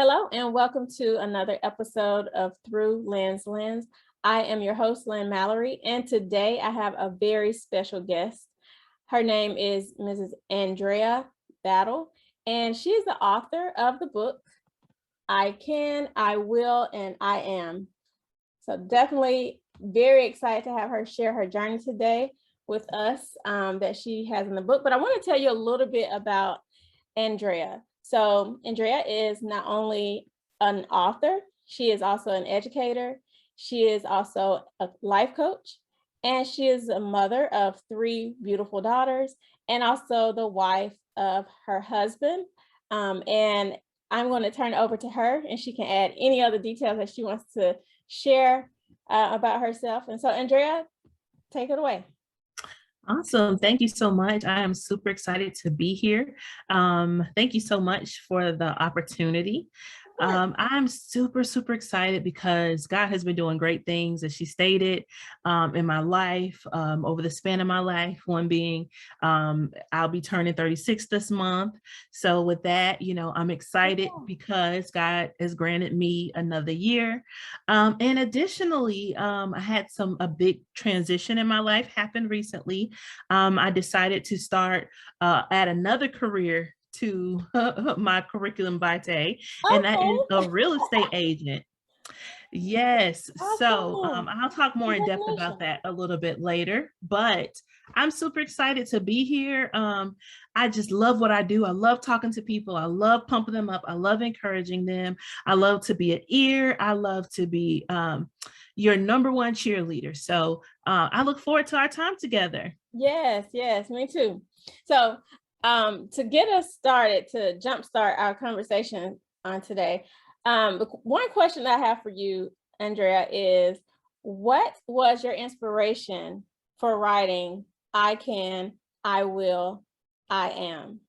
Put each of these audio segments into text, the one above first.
Hello and welcome to another episode of Through Lynn's Lens. I am your host, Lynn Mallory, and today I have a very special guest. Her name is Mrs. Andrea Battle, and she is the author of the book, I Can, I Will, and I Am. So definitely very excited to have her share her journey today with us that she has in the book. But I want to tell you a little bit about Andrea. So Andrea is not only an author, she is also an educator. She is also a life coach, and she is a mother of 3 beautiful daughters, and also the wife of her husband. And I'm going to turn it over to her, and she can add any other details that she wants to share about herself. And so, Andrea, take it away. Awesome. Thank you so much. I am super excited to be here. Thank you so much for the opportunity. I'm super excited because God has been doing great things, as she stated, in my life, over the span of my life. One being, I'll be turning 36 this month. So with that, I'm excited because God has granted me another year. And additionally, I had a big transition in my life happen recently. I decided to start add another career to my curriculum vitae, and that is a real estate agent. Yes. Awesome. So I'll talk more in depth about that a little bit later, but I'm super excited to be here. I just love what I do. I love talking to people. I love pumping them up. I love encouraging them. I love to be an ear. I love to be your number one cheerleader. So I look forward to our time together. Yes, me too. So to get us started, to jumpstart our conversation on today, one question that I have for you, Andrea, is what was your inspiration for writing I Can, I Will, I Am?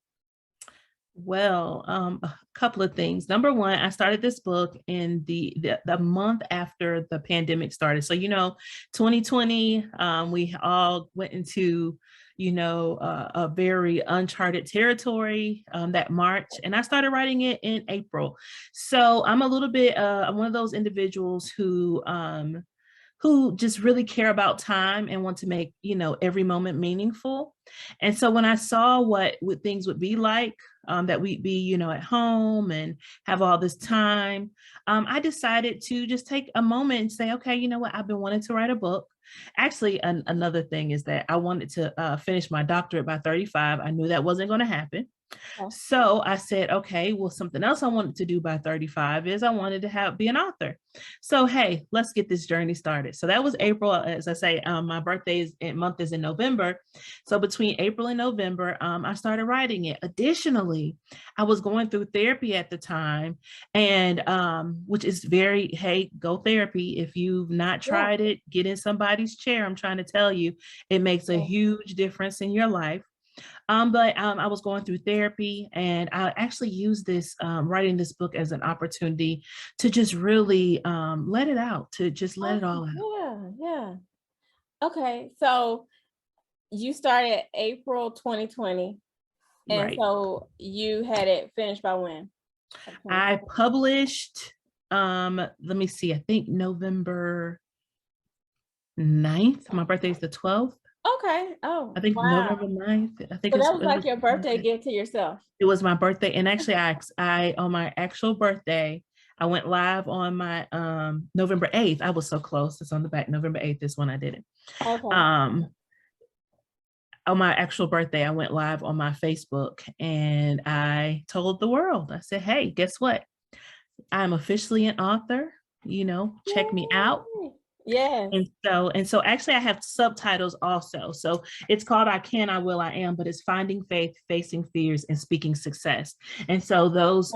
Well, a couple of things. Number one, I started this book in the month after the pandemic started. So, 2020, we all went into, a very uncharted territory that March, and I started writing it in April. So I'm a little bit, I'm one of those individuals who just really care about time and want to make, every moment meaningful. And so when I saw what things would be like, that we'd be, at home and have all this time, I decided to just take a moment and say, okay, you know what, I've been wanting to write a book. Actually, another thing is that I wanted to finish my doctorate by 35. I knew that wasn't going to happen. So I said, okay, well, something else I wanted to do by 35 is I wanted to be an author. So, hey, let's get this journey started. So that was April. As I say, my birthday month is in November. So between April and November, I started writing it. Additionally, I was going through therapy at the time, and which is hey, go therapy. If you've not tried it, get in somebody's chair. I'm trying to tell you, it makes a huge difference in your life. But I was going through therapy, and I actually used this writing this book as an opportunity to just really let it out, to just let it all out. Yeah. Okay, so you started April 2020, and right. so you had it finished by when? I published, let me see, I think November 9th. My birthday is the 12th. Okay. Oh, I think wow. November 9th. I think so that was like your birthday gift to yourself. It was my birthday. And actually I on my actual birthday, I went live on my November 8th. I was so close. It's on the back. November 8th is when I did it. Okay. On my actual birthday, I went live on my Facebook, and I told the world, I said, hey, guess what? I'm officially an author, check me out. Yeah. And so actually I have subtitles also. So it's called I Can, I Will, I Am, but it's Finding Faith, Facing Fears, and Speaking Success. And so those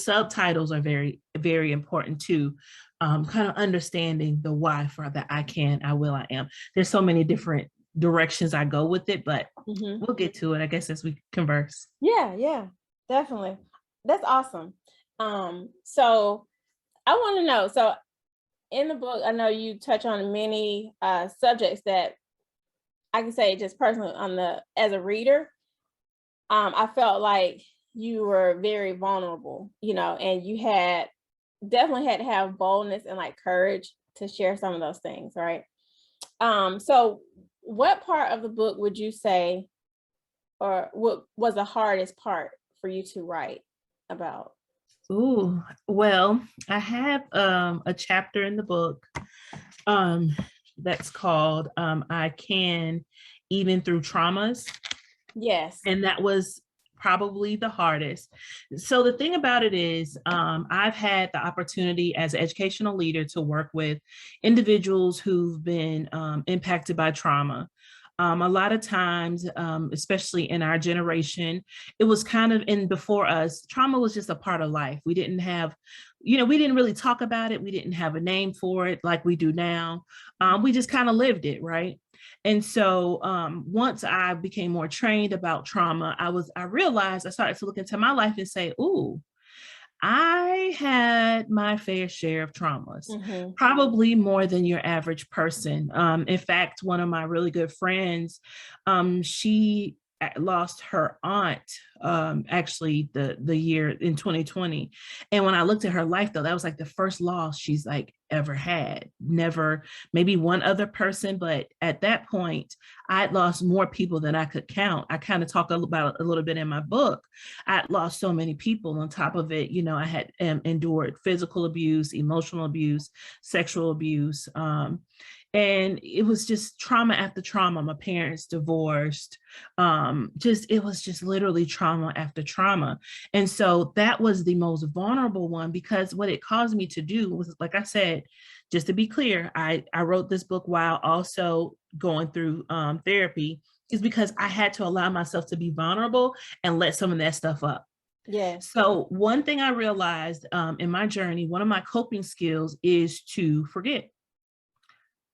subtitles are very, very important too. Kind of understanding the why for the I Can, I Will, I Am. There's so many different directions I go with it, but we'll get to it, I guess, as we converse. Yeah, definitely. That's awesome. So I want to know, so in the book, I know you touch on many subjects that I can say just personally as a reader, I felt like you were very vulnerable, and you definitely had to have boldness and like courage to share some of those things, right? So what part of the book would you say, or what was the hardest part for you to write about? Ooh, well, I have a chapter in the book um, that's called I Can Even Through Traumas. Yes. And that was probably the hardest. So the thing about it is, I've had the opportunity as an educational leader to work with individuals who've been impacted by trauma. A lot of times, especially in our generation, it was kind of in before us, trauma was just a part of life. We didn't have, we didn't really talk about it. We didn't have a name for it like we do now. We just kind of lived it, right? And so once I became more trained about trauma, I realized I started to look into my life and say, ooh, I had my fair share of traumas, probably more than your average person. In fact, one of my really good friends, she lost her aunt actually the year in 2020. And when I looked at her life, though, that was like the first loss she's like ever had. Never, maybe one other person, but at that point, I'd lost more people than I could count. I kind of talk about it a little bit in my book. I'd lost so many people. On top of it, I had endured physical abuse, emotional abuse, sexual abuse. And it was just trauma after trauma. My parents divorced. It was just literally trauma after trauma. And so that was the most vulnerable one, because what it caused me to do was, like I said, just to be clear, I wrote this book while also going through therapy, is because I had to allow myself to be vulnerable and let some of that stuff up. Yeah. So one thing I realized in my journey, one of my coping skills is to forget.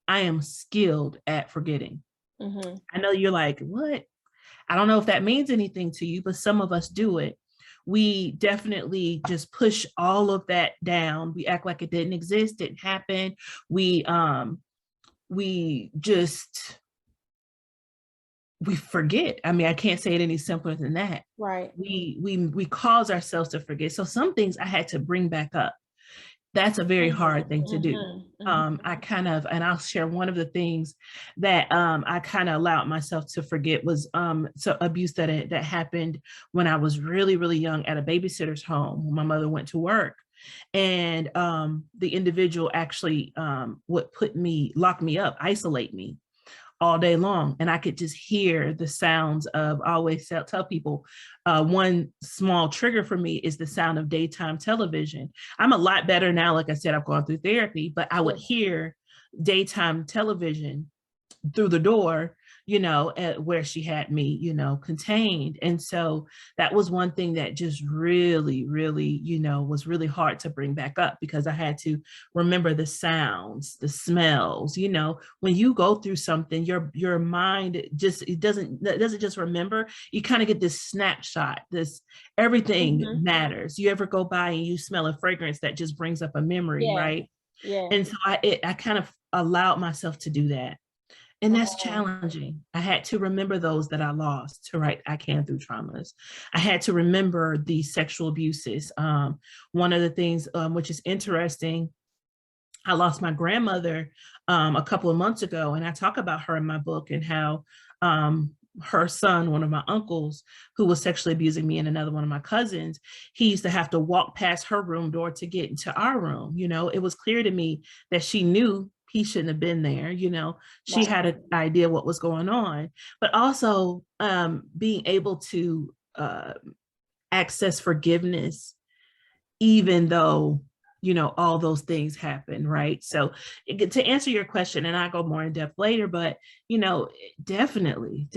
I am skilled at forgetting. I know you're like, what? I don't know if that means anything to you, but some of us do it. We definitely just push all of that down. We act like it didn't exist, didn't happen. We just we forget. I mean, I can't say it any simpler than that. Right. We cause ourselves to forget. So some things I had to bring back up. That's a very hard thing to do. I kind of, and I'll share one of the things that I kind of allowed myself to forget was so abuse that happened when I was really, really young at a babysitter's home when my mother went to work. And the individual actually would lock me up, isolate me all day long. And I could just hear the sounds of, I always tell people, one small trigger for me is the sound of daytime television. I'm a lot better now. Like I said, I've gone through therapy, but I would hear daytime television through the door, where she had me, contained. And so that was one thing that just really, really, was really hard to bring back up, because I had to remember the sounds, the smells. When you go through something, your mind it doesn't just remember. You kind of get this snapshot, everything matters. You ever go by and you smell a fragrance that just brings up a memory, right? Yeah. And so I kind of allowed myself to do that. And that's challenging. I had to remember those that I lost to write I Can Through Traumas. I had to remember the sexual abuses. One of the things which is interesting, I lost my grandmother a couple of months ago, and I talk about her in my book and how her son, one of my uncles, who was sexually abusing me and another one of my cousins, he used to have to walk past her room door to get into our room. It was clear to me that she knew he shouldn't have been there. She had an idea what was going on, but also being able to access forgiveness, even though all those things happen, right? So to answer your question, and I go more in depth later, but definitely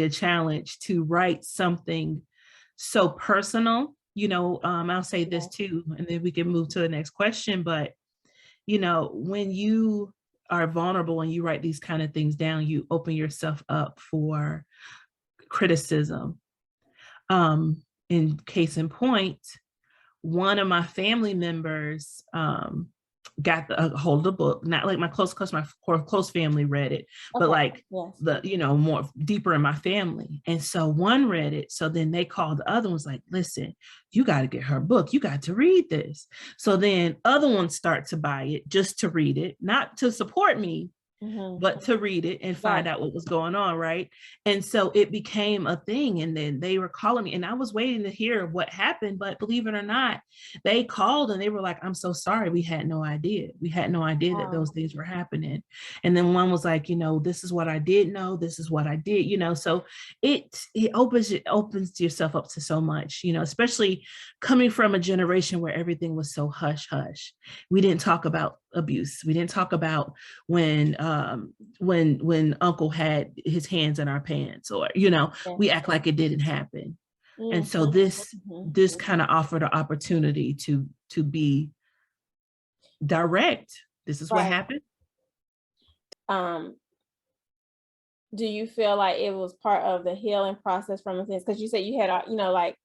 a challenge to write something so personal. I'll say this too, and then we can move to the next question. But when you are vulnerable and you write these kind of things down, you open yourself up for criticism. In case in point, one of my family members got a hold of the book. Not like my close family read it, but Okay. like Yes. the, more deeper in my family. And so one read it. So then they called the other ones like, listen, you got to get her book. You got to read this. So then other ones start to buy it just to read it, not to support me, but to read it and find out what was going on, right? And so it became a thing. And then they were calling me, and I was waiting to hear what happened. But believe it or not, they called and they were like, I'm so sorry. We had no idea. We had no idea that those things were happening. And then one was like, this is what I did know. This is what I did, So it opens yourself up to so much, especially coming from a generation where everything was so hush hush. We didn't talk about abuse. We didn't talk about when uncle had his hands in our pants, or we act like it didn't happen. And so this kind of offered an opportunity to be direct. This is what happened. Do you feel like it was part of the healing process from a sense, because you said you had like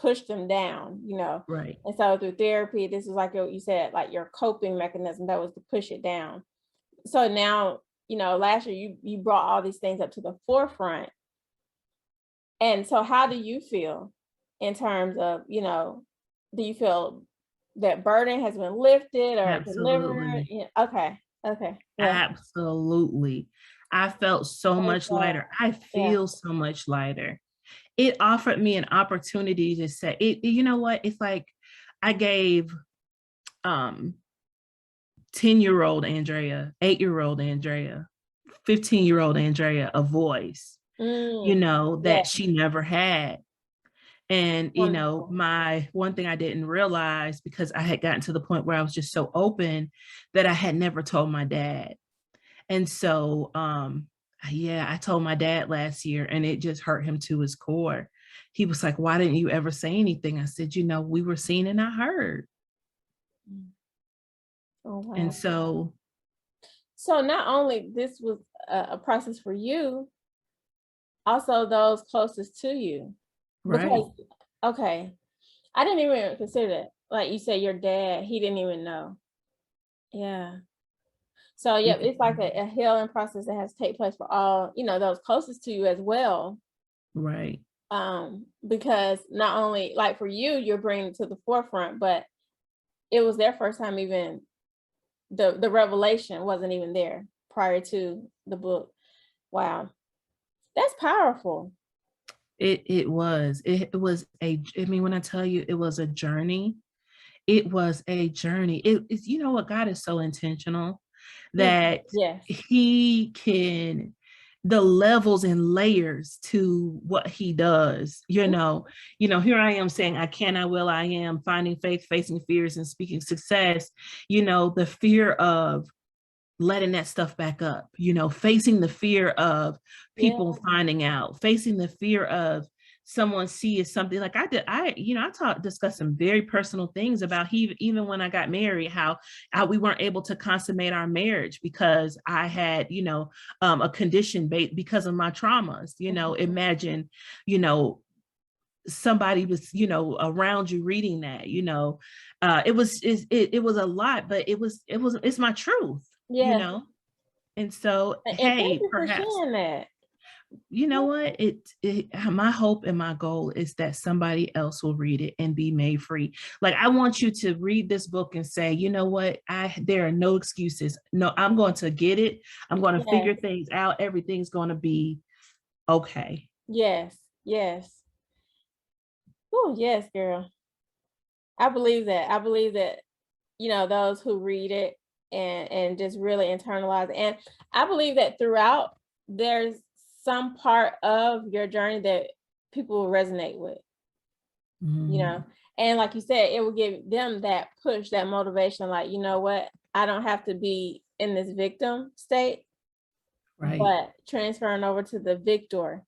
pushed them down, right? And so through therapy, this was like you said, like your coping mechanism, that was to push it down. So now, last year you brought all these things up to the forefront. And so how do you feel in terms of, do you feel that burden has been lifted or delivered? Yeah, okay. Yeah. Absolutely. I felt so much lighter. I feel so much lighter. It offered me an opportunity to say, you know what? It's like I gave 10-year-old Andrea, 8-year-old Andrea, 15-year-old Andrea a voice, that she never had. And, my one thing I didn't realize, because I had gotten to the point where I was just so open, that I had never told my dad. And so, I told my dad last year, and it just hurt him to his core. He was like, why didn't you ever say anything? I said, we were seen and I heard. Oh, wow. And so not only this was a process for you, also those closest to you. Right. Because, okay, I didn't even consider that. Like you said, your dad, he didn't even know. Yeah. So yeah, it's like a healing process that has to take place for all, those closest to you as well. Right. Because not only like for you, you're bringing it to the forefront, but it was their first time. Even the revelation wasn't even there prior to the book. Wow, that's powerful. It was when I tell you it was a journey, it was a journey. It's, what, God is so intentional that he can, the levels and layers to what he does, here I am saying, I can, I will, I am, finding faith, facing fears, and speaking success, the fear of letting that stuff back up, facing the fear of people finding out, facing the fear of someone seeing something. Like I discussed some very personal things about even when I got married, how we weren't able to consummate our marriage because I had, a condition because of my traumas, imagine, somebody was, around you reading that, it was a lot, but it's my truth, and so, and hey, perhaps that. What, my hope and my goal is that somebody else will read it and be made free. Like, I want you to read this book and say, what, there are no excuses. No, I'm going to get it. I'm going to figure things out. Everything's going to be okay. Yes. Oh, yes, girl. I believe that, those who read it and just really internalize it. And I believe that throughout, there's some part of your journey that people will resonate with, and like you said, it will give them that push, that motivation, like, what, I don't have to be in this victim state, right, but transferring over to the victor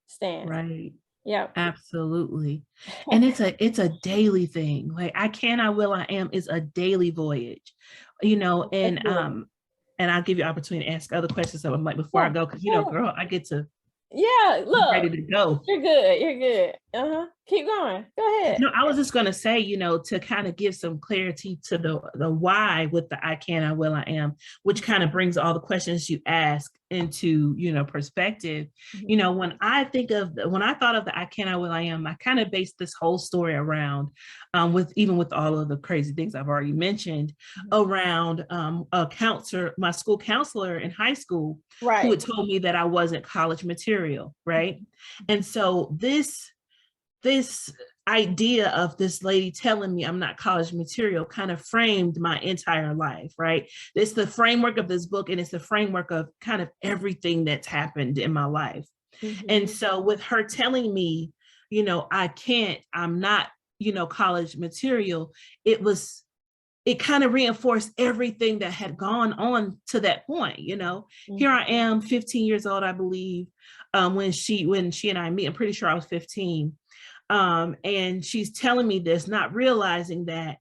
stance. Right. Yeah, absolutely. And it's a daily thing. Like, I can, I will, I am is a daily voyage, and I'll give you opportunity to ask other questions. So before I go, because girl, I get to look, ready to go. You're good. Keep going. Go ahead. No, I was just going to say, to kind of give some clarity to the why with the I can, I will, I am, which kind of brings all the questions you ask into, perspective. When I thought of the I can, I will, I am, I kind of based this whole story around, with all of the crazy things I've already mentioned, around a counselor, my school counselor in high school, who had told me that I wasn't college material, right? And so this idea of this lady telling me I'm not college material kind of framed my entire life, right? It's the framework of this book, and it's the framework of kind of everything that's happened in my life. And so with her telling me, I'm not, college material, it kind of reinforced everything that had gone on to that point. Here I am, 15 years old, I believe, when she and I meet. I'm pretty sure I was 15. And she's telling me this, not realizing that,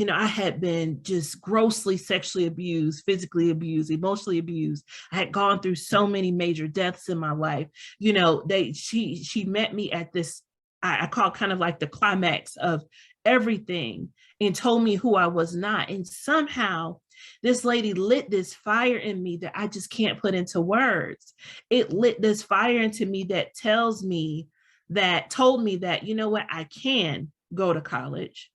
I had been just grossly sexually abused, physically abused, emotionally abused. I had gone through so many major deaths in my life. She met me at this, I call kind of like the climax of everything, and told me who I was not. And somehow this lady lit this fire in me that I just can't put into words. It lit this fire into me that told me that, you know what, I can go to college.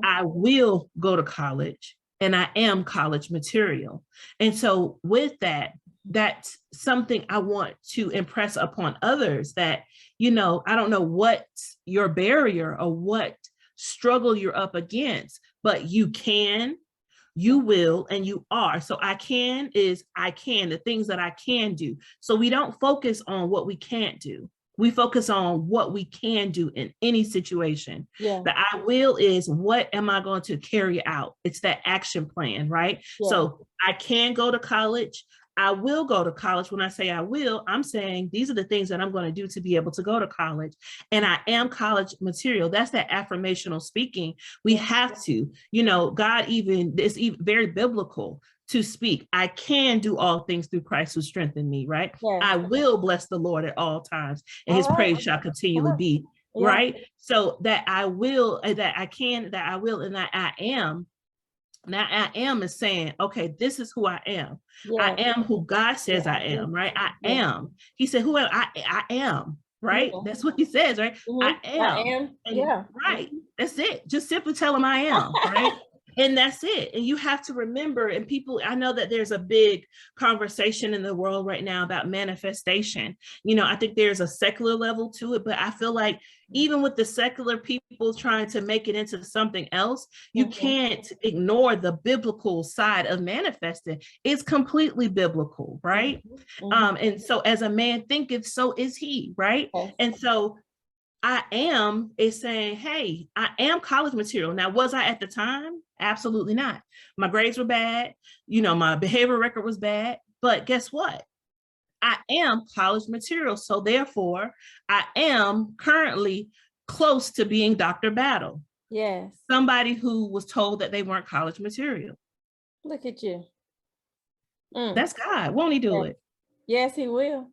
I will go to college, and I am college material. And so with that, that's something I want to impress upon others, that, I don't know what your barrier or what struggle you're up against, but you can, you will, and you are. So I can is I can, the things that I can do. So we don't focus on what we can't do. We focus on what we can do in any situation. Yeah. The I will is, what am I going to carry out? It's that action plan, right? Yeah. So I can go to college. I will go to college. When I say I will, I'm saying these are the things that I'm going to do to be able to go to college. And I am college material. That's that affirmational speaking. We have to, God it's even very biblical to speak. I can do all things through Christ who strengthened me, right? Yes. I will bless the Lord at all times, and his praise shall continually be, right? So that I will, that I can, that I will, and that I am. Now I am is saying, okay, this is who I am. Yeah. I am who God says I am, right? I am. He said, who am I? I am, right? Yeah. That's what he says, right? I am. I am. And, right. That's it. Just simply tell him I am, right? And that's it. And you have to remember, and people, I know that there's a big conversation in the world right now about manifestation. I think there's a secular level to it, but I feel like even with the secular people trying to make it into something else, you can't ignore the biblical side of manifesting. It's completely biblical, right? And so as a man thinketh, so is he, right? And so I am is saying, hey, I am college material. Now, was I at the time? Absolutely not. My grades were bad. My behavior record was bad. But guess what? I am college material. So therefore, I am currently close to being Dr. Battle. Yes. Somebody who was told that they weren't college material. Look at you. That's God. Won't he do it? Yes, he will.